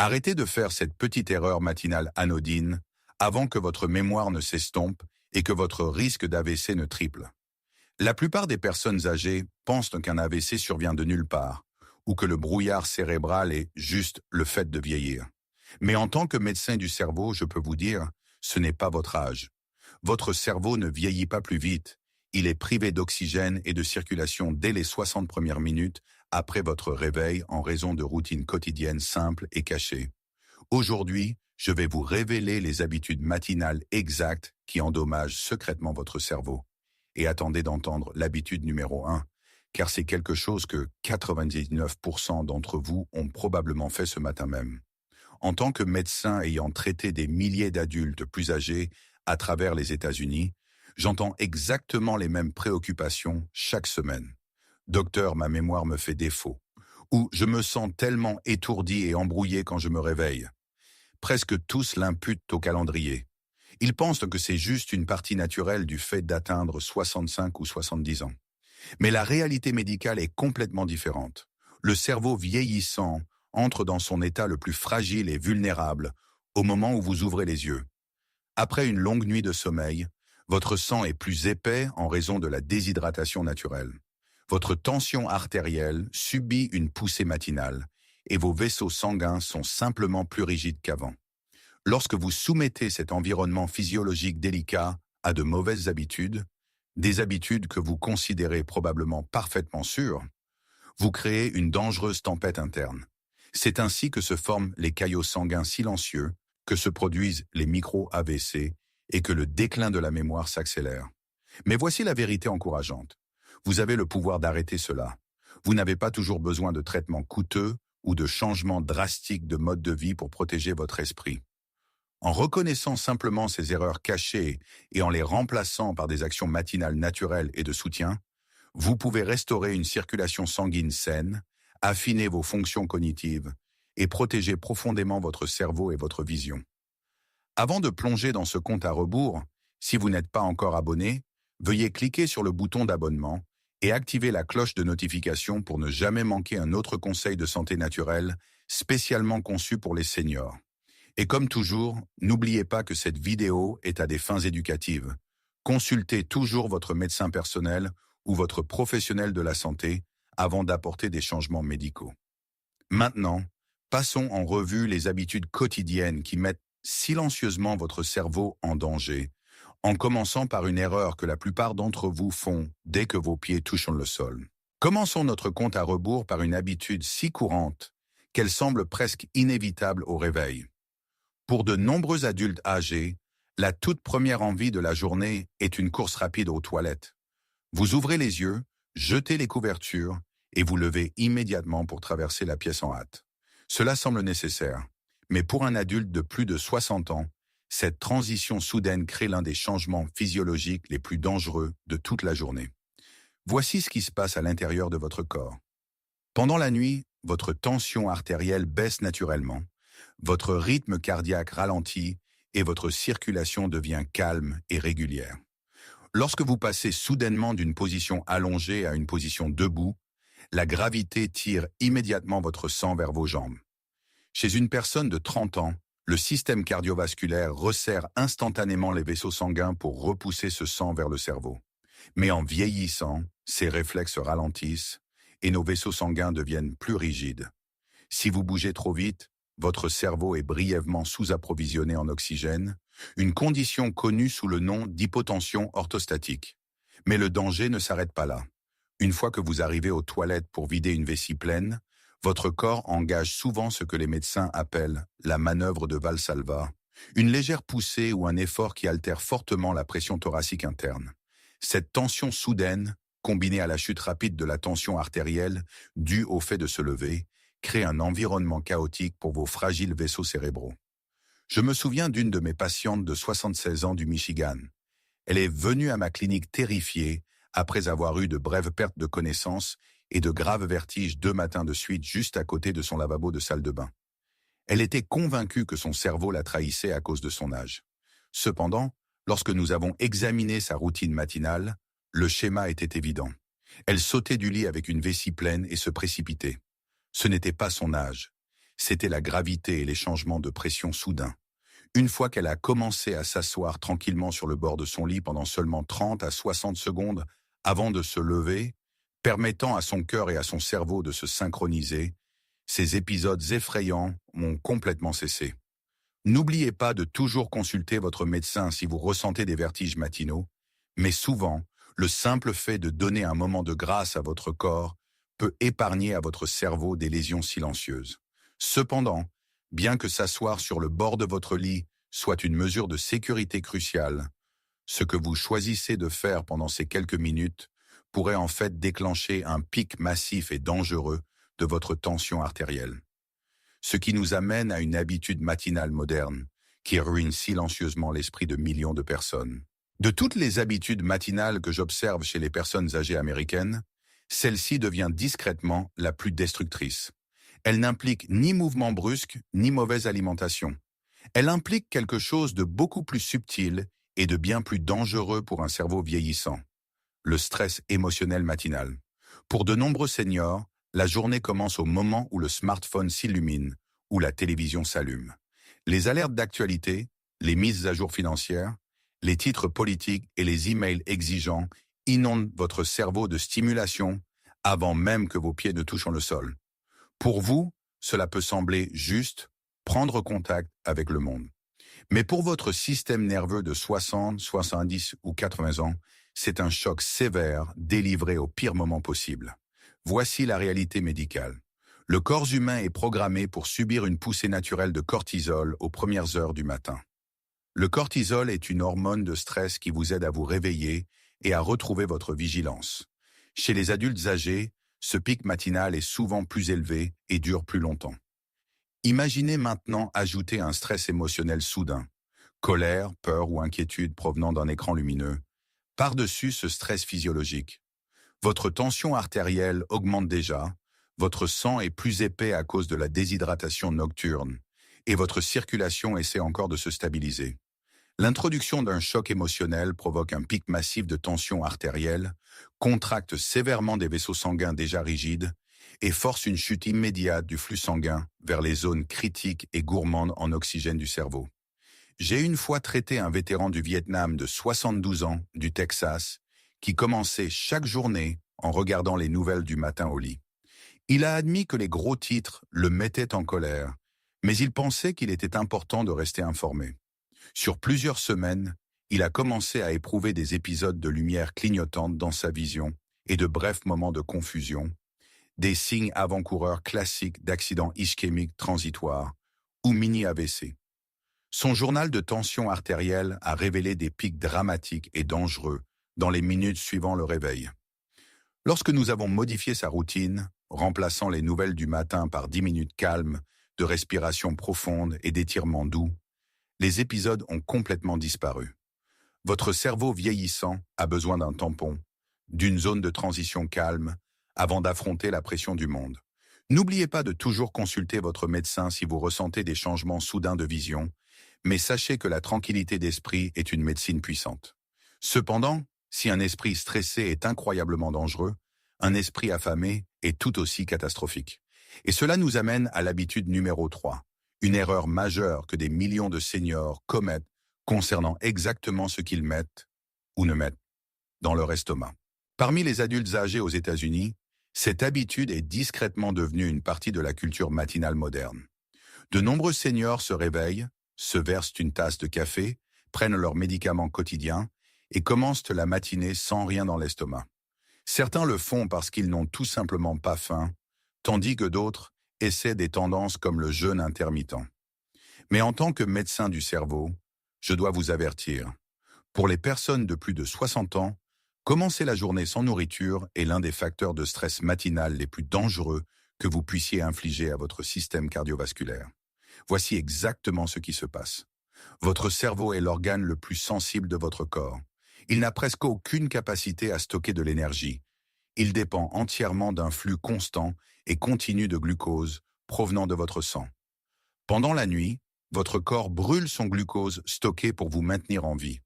Arrêtez de faire cette petite erreur matinale anodine avant que votre mémoire ne s'estompe et que votre risque d'AVC ne triple. La plupart des personnes âgées pensent qu'un AVC survient de nulle part ou que le brouillard cérébral est juste le fait de vieillir. Mais en tant que médecin du cerveau, je peux vous dire, ce n'est pas votre âge. Votre cerveau ne vieillit pas plus vite. Il est privé d'oxygène et de circulation dès les 60 premières minutes après votre réveil en raison de routines quotidiennes simples et cachées. Aujourd'hui, je vais vous révéler les habitudes matinales exactes qui endommagent secrètement votre cerveau. Et attendez d'entendre l'habitude numéro 1, car c'est quelque chose que 99% d'entre vous ont probablement fait ce matin même. En tant que médecin ayant traité des milliers d'adultes plus âgés à travers les États-Unis, j'entends exactement les mêmes préoccupations chaque semaine. Docteur, ma mémoire me fait défaut. Ou je me sens tellement étourdi et embrouillé quand je me réveille. Presque tous l'imputent au calendrier. Ils pensent que c'est juste une partie naturelle du fait d'atteindre 65 ou 70 ans. Mais la réalité médicale est complètement différente. Le cerveau vieillissant entre dans son état le plus fragile et vulnérable au moment où vous ouvrez les yeux. Après une longue nuit de sommeil, votre sang est plus épais en raison de la déshydratation naturelle. Votre tension artérielle subit une poussée matinale et vos vaisseaux sanguins sont simplement plus rigides qu'avant. Lorsque vous soumettez cet environnement physiologique délicat à de mauvaises habitudes, des habitudes que vous considérez probablement parfaitement sûres, vous créez une dangereuse tempête interne. C'est ainsi que se forment les caillots sanguins silencieux, que se produisent les micro-AVC et que le déclin de la mémoire s'accélère. Mais voici la vérité encourageante. Vous avez le pouvoir d'arrêter cela. Vous n'avez pas toujours besoin de traitements coûteux ou de changements drastiques de mode de vie pour protéger votre esprit. En reconnaissant simplement ces erreurs cachées et en les remplaçant par des actions matinales naturelles et de soutien, vous pouvez restaurer une circulation sanguine saine, affiner vos fonctions cognitives et protéger profondément votre cerveau et votre vision. Avant de plonger dans ce compte à rebours, si vous n'êtes pas encore abonné, veuillez cliquer sur le bouton d'abonnement et activer la cloche de notification pour ne jamais manquer un autre conseil de santé naturelle spécialement conçu pour les seniors. Et comme toujours, n'oubliez pas que cette vidéo est à des fins éducatives. Consultez toujours votre médecin personnel ou votre professionnel de la santé avant d'apporter des changements médicaux. Maintenant, passons en revue les habitudes quotidiennes qui mettent silencieusement votre cerveau en danger, en commençant par une erreur que la plupart d'entre vous font dès que vos pieds touchent le sol. Commençons notre compte à rebours par une habitude si courante qu'elle semble presque inévitable au réveil. Pour de nombreux adultes âgés, la toute première envie de la journée est une course rapide aux toilettes. Vous ouvrez les yeux, jetez les couvertures et vous levez immédiatement pour traverser la pièce en hâte. Cela semble nécessaire, mais pour un adulte de plus de 60 ans, cette transition soudaine crée l'un des changements physiologiques les plus dangereux de toute la journée. Voici ce qui se passe à l'intérieur de votre corps. Pendant la nuit, votre tension artérielle baisse naturellement, votre rythme cardiaque ralentit et votre circulation devient calme et régulière. Lorsque vous passez soudainement d'une position allongée à une position debout, la gravité tire immédiatement votre sang vers vos jambes. Chez une personne de 30 ans, le système cardiovasculaire resserre instantanément les vaisseaux sanguins pour repousser ce sang vers le cerveau. Mais en vieillissant, ces réflexes ralentissent et nos vaisseaux sanguins deviennent plus rigides. Si vous bougez trop vite, votre cerveau est brièvement sous-approvisionné en oxygène, une condition connue sous le nom d'hypotension orthostatique. Mais le danger ne s'arrête pas là. Une fois que vous arrivez aux toilettes pour vider une vessie pleine, votre corps engage souvent ce que les médecins appellent la manœuvre de Valsalva, une légère poussée ou un effort qui altère fortement la pression thoracique interne. Cette tension soudaine, combinée à la chute rapide de la tension artérielle due au fait de se lever, crée un environnement chaotique pour vos fragiles vaisseaux cérébraux. Je me souviens d'une de mes patientes de 76 ans du Michigan. Elle est venue à ma clinique terrifiée après avoir eu de brèves pertes de connaissance et de graves vertiges 2 matins de suite juste à côté de son lavabo de salle de bain. Elle était convaincue que son cerveau la trahissait à cause de son âge. Cependant, lorsque nous avons examiné sa routine matinale, le schéma était évident. Elle sautait du lit avec une vessie pleine et se précipitait. Ce n'était pas son âge. C'était la gravité et les changements de pression soudains. Une fois qu'elle a commencé à s'asseoir tranquillement sur le bord de son lit pendant seulement 30 à 60 secondes avant de se lever, permettant à son cœur et à son cerveau de se synchroniser, ces épisodes effrayants ont complètement cessé. N'oubliez pas de toujours consulter votre médecin si vous ressentez des vertiges matinaux, mais souvent, le simple fait de donner un moment de grâce à votre corps peut épargner à votre cerveau des lésions silencieuses. Cependant, bien que s'asseoir sur le bord de votre lit soit une mesure de sécurité cruciale, ce que vous choisissez de faire pendant ces quelques minutes pourrait en fait déclencher un pic massif et dangereux de votre tension artérielle. Ce qui nous amène à une habitude matinale moderne qui ruine silencieusement l'esprit de millions de personnes. De toutes les habitudes matinales que j'observe chez les personnes âgées américaines, celle-ci devient discrètement la plus destructrice. Elle n'implique ni mouvement brusque, ni mauvaise alimentation. Elle implique quelque chose de beaucoup plus subtil et de bien plus dangereux pour un cerveau vieillissant. Le stress émotionnel matinal. Pour de nombreux seniors, la journée commence au moment où le smartphone s'illumine, où la télévision s'allume. Les alertes d'actualité, les mises à jour financières, les titres politiques et les emails exigeants inondent votre cerveau de stimulation avant même que vos pieds ne touchent le sol. Pour vous, cela peut sembler juste prendre contact avec le monde. Mais pour votre système nerveux de 60, 70 ou 80 ans, c'est un choc sévère délivré au pire moment possible. Voici la réalité médicale. Le corps humain est programmé pour subir une poussée naturelle de cortisol aux premières heures du matin. Le cortisol est une hormone de stress qui vous aide à vous réveiller et à retrouver votre vigilance. Chez les adultes âgés, ce pic matinal est souvent plus élevé et dure plus longtemps. Imaginez maintenant ajouter un stress émotionnel soudain, colère, peur ou inquiétude provenant d'un écran lumineux, par-dessus ce stress physiologique. Votre tension artérielle augmente déjà, votre sang est plus épais à cause de la déshydratation nocturne, et votre circulation essaie encore de se stabiliser. L'introduction d'un choc émotionnel provoque un pic massif de tension artérielle, contracte sévèrement des vaisseaux sanguins déjà rigides et force une chute immédiate du flux sanguin vers les zones critiques et gourmandes en oxygène du cerveau. J'ai une fois traité un vétéran du Vietnam de 72 ans, du Texas, qui commençait chaque journée en regardant les nouvelles du matin au lit. Il a admis que les gros titres le mettaient en colère, mais il pensait qu'il était important de rester informé. Sur plusieurs semaines, il a commencé à éprouver des épisodes de lumière clignotante dans sa vision et de brefs moments de confusion, des signes avant-coureurs classiques d'accidents ischémiques transitoires ou mini-AVC. Son journal de tension artérielle a révélé des pics dramatiques et dangereux dans les minutes suivant le réveil. Lorsque nous avons modifié sa routine, remplaçant les nouvelles du matin par 10 minutes calmes, de respiration profonde et d'étirements doux, les épisodes ont complètement disparu. Votre cerveau vieillissant a besoin d'un tampon, d'une zone de transition calme, avant d'affronter la pression du monde. N'oubliez pas de toujours consulter votre médecin si vous ressentez des changements soudains de vision, mais sachez que la tranquillité d'esprit est une médecine puissante. Cependant, si un esprit stressé est incroyablement dangereux, un esprit affamé est tout aussi catastrophique. Et cela nous amène à l'habitude numéro 3, une erreur majeure que des millions de seniors commettent concernant exactement ce qu'ils mettent ou ne mettent dans leur estomac. Parmi les adultes âgés aux États-Unis, cette habitude est discrètement devenue une partie de la culture matinale moderne. De nombreux seniors se réveillent, se versent une tasse de café, prennent leurs médicaments quotidiens et commencent la matinée sans rien dans l'estomac. Certains le font parce qu'ils n'ont tout simplement pas faim, tandis que d'autres essaient des tendances comme le jeûne intermittent. Mais en tant que médecin du cerveau, je dois vous avertir. Pour les personnes de plus de 60 ans, commencer la journée sans nourriture est l'un des facteurs de stress matinal les plus dangereux que vous puissiez infliger à votre système cardiovasculaire. Voici exactement ce qui se passe. Votre cerveau est l'organe le plus sensible de votre corps. Il n'a presque aucune capacité à stocker de l'énergie. Il dépend entièrement d'un flux constant et continu de glucose provenant de votre sang. Pendant la nuit, votre corps brûle son glucose stocké pour vous maintenir en vie.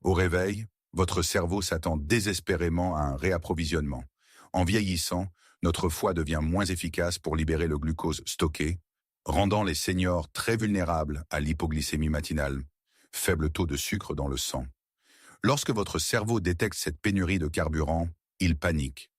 Au réveil, votre cerveau s'attend désespérément à un réapprovisionnement. En vieillissant, notre foie devient moins efficace pour libérer le glucose stocké. rendant les seniors très vulnérables à l'hypoglycémie matinale, faible taux de sucre dans le sang. Lorsque votre cerveau détecte cette pénurie de carburant, il panique.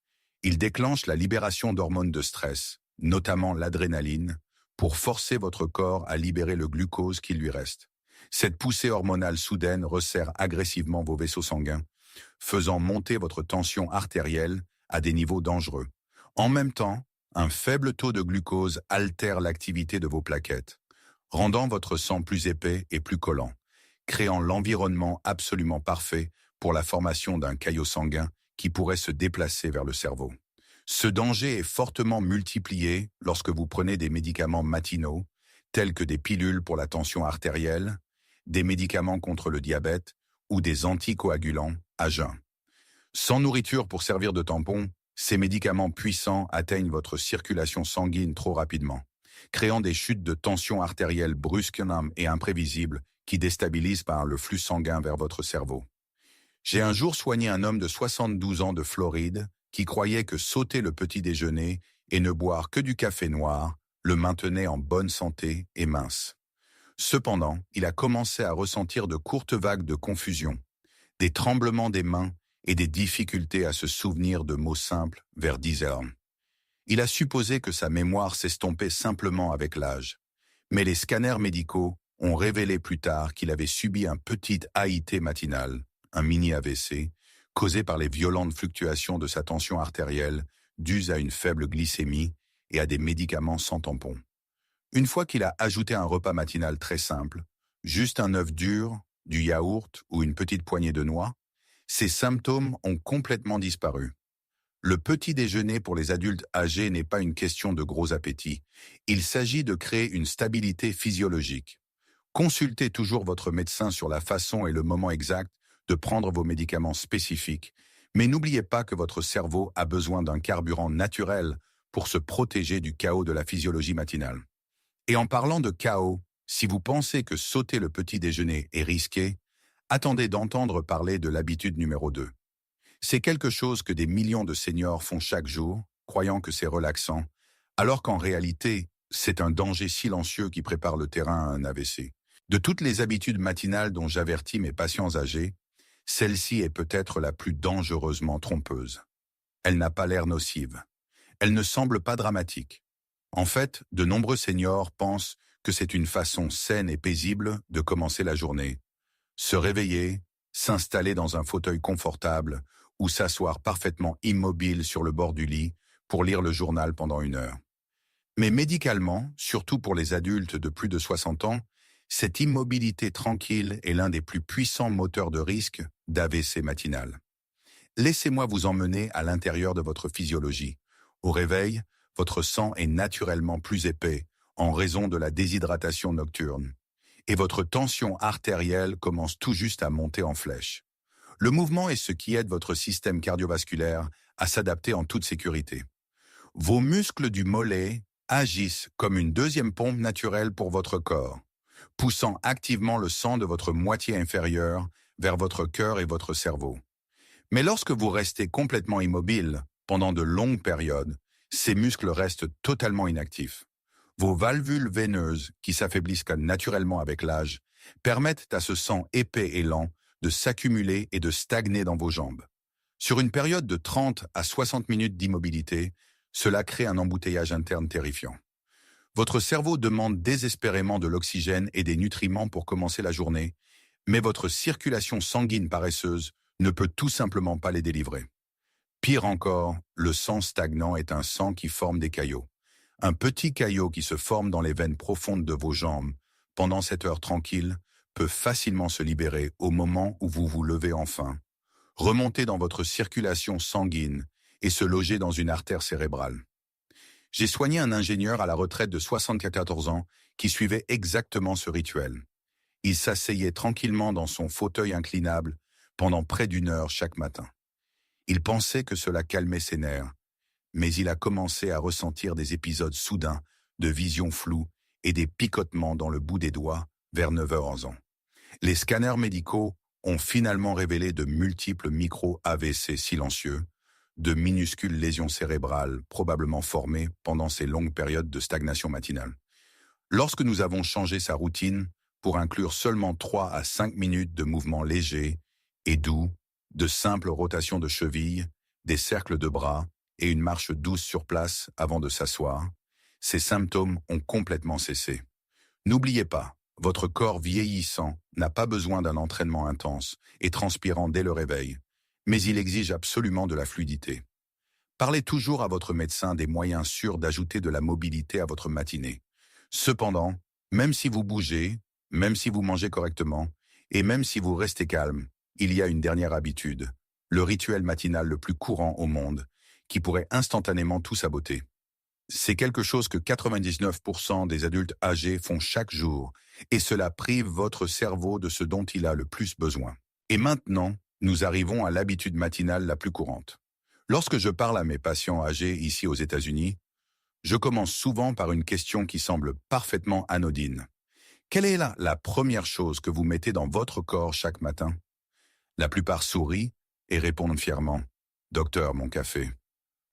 Il déclenche la libération d'hormones de stress, notamment l'adrénaline, pour forcer votre corps à libérer le glucose qui lui reste. Cette poussée hormonale soudaine resserre agressivement vos vaisseaux sanguins, faisant monter votre tension artérielle à des niveaux dangereux. En même temps, un faible taux de glucose altère l'activité de vos plaquettes, rendant votre sang plus épais et plus collant, créant l'environnement absolument parfait pour la formation d'un caillot sanguin qui pourrait se déplacer vers le cerveau. Ce danger est fortement multiplié lorsque vous prenez des médicaments matinaux, tels que des pilules pour la tension artérielle, des médicaments contre le diabète ou des anticoagulants à jeun. Sans nourriture pour servir de tampon, ces médicaments puissants atteignent votre circulation sanguine trop rapidement, créant des chutes de tension artérielle brusques et imprévisibles qui déstabilisent par le flux sanguin vers votre cerveau. J'ai un jour soigné un homme de 72 ans de Floride qui croyait que sauter le petit déjeuner et ne boire que du café noir le maintenait en bonne santé et mince. Cependant, il a commencé à ressentir de courtes vagues de confusion, des tremblements des mains et des difficultés à se souvenir de mots simples vers 10 heures. Il a supposé que sa mémoire s'estompait simplement avec l'âge, mais les scanners médicaux ont révélé plus tard qu'il avait subi un petit AIT matinal, un mini AVC, causé par les violentes fluctuations de sa tension artérielle dues à une faible glycémie et à des médicaments sans tampon. Une fois qu'il a ajouté un repas matinal très simple, juste un œuf dur, du yaourt ou une petite poignée de noix, ses symptômes ont complètement disparu. Le petit déjeuner pour les adultes âgés n'est pas une question de gros appétit. Il s'agit de créer une stabilité physiologique. Consultez toujours votre médecin sur la façon et le moment exact de prendre vos médicaments spécifiques, mais n'oubliez pas que votre cerveau a besoin d'un carburant naturel pour se protéger du chaos de la physiologie matinale. Et en parlant de chaos, si vous pensez que sauter le petit déjeuner est risqué, attendez d'entendre parler de l'habitude numéro 2. C'est quelque chose que des millions de seniors font chaque jour, croyant que c'est relaxant, alors qu'en réalité, c'est un danger silencieux qui prépare le terrain à un AVC. De toutes les habitudes matinales dont j'avertis mes patients âgés, celle-ci est peut-être la plus dangereusement trompeuse. Elle n'a pas l'air nocive. Elle ne semble pas dramatique. En fait, de nombreux seniors pensent que c'est une façon saine et paisible de commencer la journée. Se réveiller, s'installer dans un fauteuil confortable ou s'asseoir parfaitement immobile sur le bord du lit pour lire le journal pendant 1 heure. Mais médicalement, surtout pour les adultes de plus de 60 ans, cette immobilité tranquille est l'un des plus puissants moteurs de risque d'AVC matinal. Laissez-moi vous emmener à l'intérieur de votre physiologie. Au réveil, votre sang est naturellement plus épais en raison de la déshydratation nocturne. Et votre tension artérielle commence tout juste à monter en flèche. Le mouvement est ce qui aide votre système cardiovasculaire à s'adapter en toute sécurité. Vos muscles du mollet agissent comme une deuxième pompe naturelle pour votre corps, poussant activement le sang de votre moitié inférieure vers votre cœur et votre cerveau. Mais lorsque vous restez complètement immobile pendant de longues périodes, ces muscles restent totalement inactifs. Vos valvules veineuses, qui s'affaiblissent naturellement avec l'âge, permettent à ce sang épais et lent de s'accumuler et de stagner dans vos jambes. Sur une période de 30 à 60 minutes d'immobilité, cela crée un embouteillage interne terrifiant. Votre cerveau demande désespérément de l'oxygène et des nutriments pour commencer la journée, mais votre circulation sanguine paresseuse ne peut tout simplement pas les délivrer. Pire encore, le sang stagnant est un sang qui forme des caillots. Un petit caillot qui se forme dans les veines profondes de vos jambes pendant cette heure tranquille peut facilement se libérer au moment où vous vous levez enfin, remonter dans votre circulation sanguine et se loger dans une artère cérébrale. J'ai soigné un ingénieur à la retraite de 74 ans qui suivait exactement ce rituel. Il s'asseyait tranquillement dans son fauteuil inclinable pendant près d'1 heure chaque matin. Il pensait que cela calmait ses nerfs, mais il a commencé à ressentir des épisodes soudains de visions floues et des picotements dans le bout des doigts vers 9 heures ans. Les scanners médicaux ont finalement révélé de multiples micro-AVC silencieux, de minuscules lésions cérébrales probablement formées pendant ces longues périodes de stagnation matinale. Lorsque nous avons changé sa routine pour inclure seulement 3 à 5 minutes de mouvements légers et doux, de simples rotations de chevilles, des cercles de bras et une marche douce sur place avant de s'asseoir, ces symptômes ont complètement cessé. N'oubliez pas, votre corps vieillissant n'a pas besoin d'un entraînement intense et transpirant dès le réveil, mais il exige absolument de la fluidité. Parlez toujours à votre médecin des moyens sûrs d'ajouter de la mobilité à votre matinée. Cependant, même si vous bougez, même si vous mangez correctement, et même si vous restez calme, il y a une dernière habitude, le rituel matinal le plus courant au monde, qui pourrait instantanément tout saboter. C'est quelque chose que 99% des adultes âgés font chaque jour, et cela prive votre cerveau de ce dont il a le plus besoin. Et maintenant, nous arrivons à l'habitude matinale la plus courante. Lorsque je parle à mes patients âgés ici aux États-Unis, je commence souvent par une question qui semble parfaitement anodine. Quelle est la première chose que vous mettez dans votre corps chaque matin? La plupart sourient et répondent fièrement « Docteur, mon café.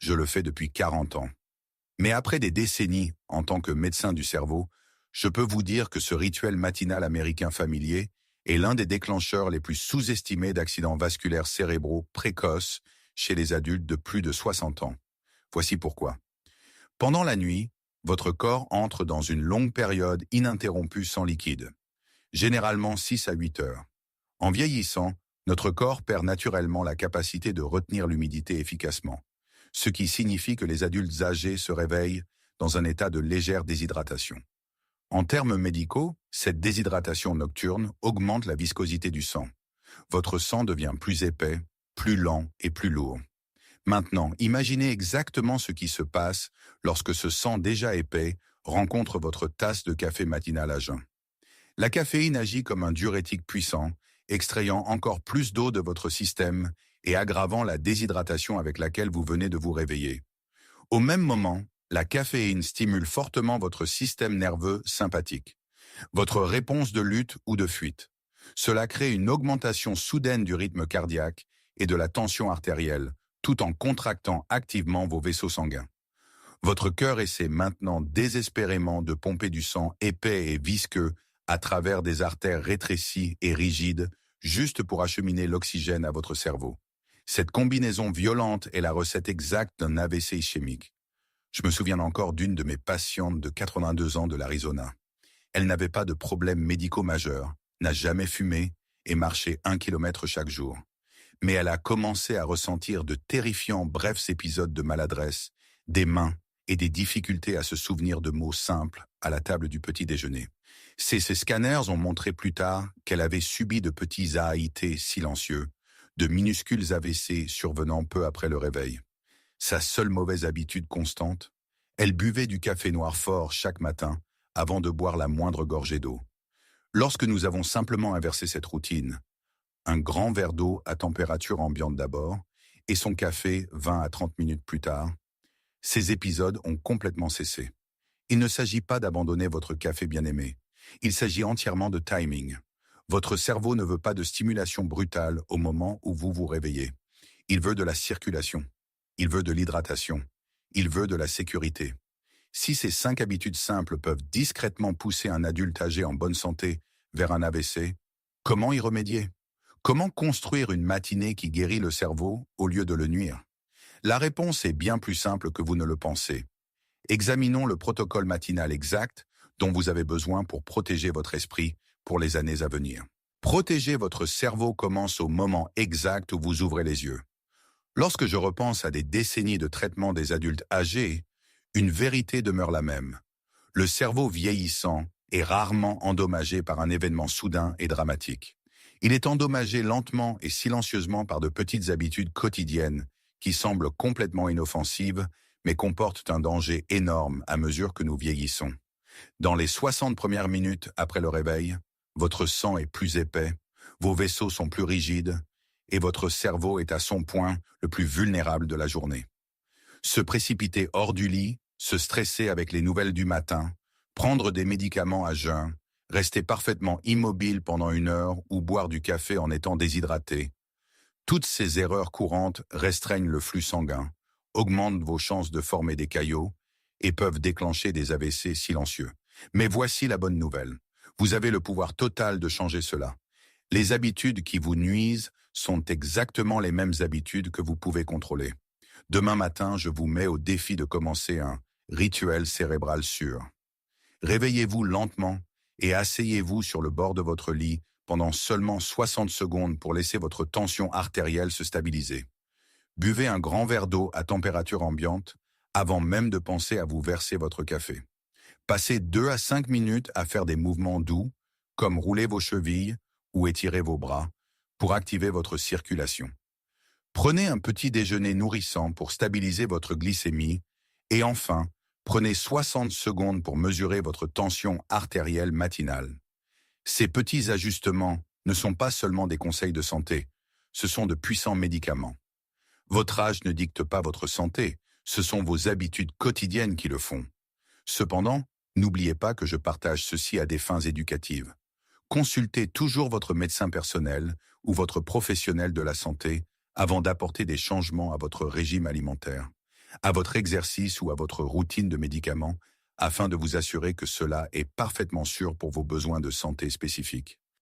Je le fais depuis 40 ans. » Mais après des décennies en tant que médecin du cerveau, je peux vous dire que ce rituel matinal américain familier est l'un des déclencheurs les plus sous-estimés d'accidents vasculaires cérébraux précoces chez les adultes de plus de 60 ans. Voici pourquoi. Pendant la nuit, votre corps entre dans une longue période ininterrompue sans liquide, généralement 6 à 8 heures. En vieillissant, notre corps perd naturellement la capacité de retenir l'humidité efficacement, ce qui signifie que les adultes âgés se réveillent dans un état de légère déshydratation. En termes médicaux, cette déshydratation nocturne augmente la viscosité du sang. Votre sang devient plus épais, plus lent et plus lourd. Maintenant, imaginez exactement ce qui se passe lorsque ce sang déjà épais rencontre votre tasse de café matinal à jeun. La caféine agit comme un diurétique puissant, extrayant encore plus d'eau de votre système et aggravant la déshydratation avec laquelle vous venez de vous réveiller. Au même moment, la caféine stimule fortement votre système nerveux sympathique, votre réponse de lutte ou de fuite. Cela crée une augmentation soudaine du rythme cardiaque et de la tension artérielle, tout en contractant activement vos vaisseaux sanguins. Votre cœur essaie maintenant désespérément de pomper du sang épais et visqueux à travers des artères rétrécies et rigides, juste pour acheminer l'oxygène à votre cerveau. Cette combinaison violente est la recette exacte d'un AVC ischémique. Je me souviens encore d'une de mes patientes de 82 ans de l'Arizona. Elle n'avait pas de problèmes médicaux majeurs, n'a jamais fumé et marchait 1 kilomètre chaque jour. Mais elle a commencé à ressentir de terrifiants brefs épisodes de maladresse, des mains et des difficultés à se souvenir de mots simples à la table du petit déjeuner. Ces scanners ont montré plus tard qu'elle avait subi de petits AIT silencieux, de minuscules AVC survenant peu après le réveil. Sa seule mauvaise habitude constante, elle buvait du café noir fort chaque matin avant de boire la moindre gorgée d'eau. Lorsque nous avons simplement inversé cette routine, un grand verre d'eau à température ambiante d'abord, et son café 20 à 30 minutes plus tard, ces épisodes ont complètement cessé. Il ne s'agit pas d'abandonner votre café bien-aimé. Il s'agit entièrement de timing. Votre cerveau ne veut pas de stimulation brutale au moment où vous vous réveillez. Il veut de la circulation. Il veut de l'hydratation. Il veut de la sécurité. Si ces 5 habitudes simples peuvent discrètement pousser un adulte âgé en bonne santé vers un AVC, comment y remédier? Comment construire une matinée qui guérit le cerveau au lieu de le nuire? La réponse est bien plus simple que vous ne le pensez. Examinons le protocole matinal exact dont vous avez besoin pour protéger votre esprit pour les années à venir. Protéger votre cerveau commence au moment exact où vous ouvrez les yeux. Lorsque je repense à des décennies de traitement des adultes âgés, une vérité demeure la même. Le cerveau vieillissant est rarement endommagé par un événement soudain et dramatique. Il est endommagé lentement et silencieusement par de petites habitudes quotidiennes qui semblent complètement inoffensives, mais comportent un danger énorme à mesure que nous vieillissons. Dans les 60 premières minutes après le réveil, votre sang est plus épais, vos vaisseaux sont plus rigides, et votre cerveau est à son point le plus vulnérable de la journée. Se précipiter hors du lit, se stresser avec les nouvelles du matin, prendre des médicaments à jeun, rester parfaitement immobile pendant 1 heure ou boire du café en étant déshydraté. Toutes ces erreurs courantes restreignent le flux sanguin, augmentent vos chances de former des caillots et peuvent déclencher des AVC silencieux. Mais voici la bonne nouvelle. Vous avez le pouvoir total de changer cela. Les habitudes qui vous nuisent sont exactement les mêmes habitudes que vous pouvez contrôler. Demain matin, je vous mets au défi de commencer un rituel cérébral sûr. Réveillez-vous lentement et asseyez-vous sur le bord de votre lit pendant seulement 60 secondes pour laisser votre tension artérielle se stabiliser. Buvez un grand verre d'eau à température ambiante avant même de penser à vous verser votre café. Passez 2 à 5 minutes à faire des mouvements doux, comme rouler vos chevilles ou étirer vos bras, pour activer votre circulation. Prenez un petit déjeuner nourrissant pour stabiliser votre glycémie et enfin, prenez 60 secondes pour mesurer votre tension artérielle matinale. Ces petits ajustements ne sont pas seulement des conseils de santé, ce sont de puissants médicaments. Votre âge ne dicte pas votre santé, ce sont vos habitudes quotidiennes qui le font. Cependant, n'oubliez pas que je partage ceci à des fins éducatives. Consultez toujours votre médecin personnel ou votre professionnel de la santé avant d'apporter des changements à votre régime alimentaire, à votre exercice ou à votre routine de médicaments, afin de vous assurer que cela est parfaitement sûr pour vos besoins de santé spécifiques.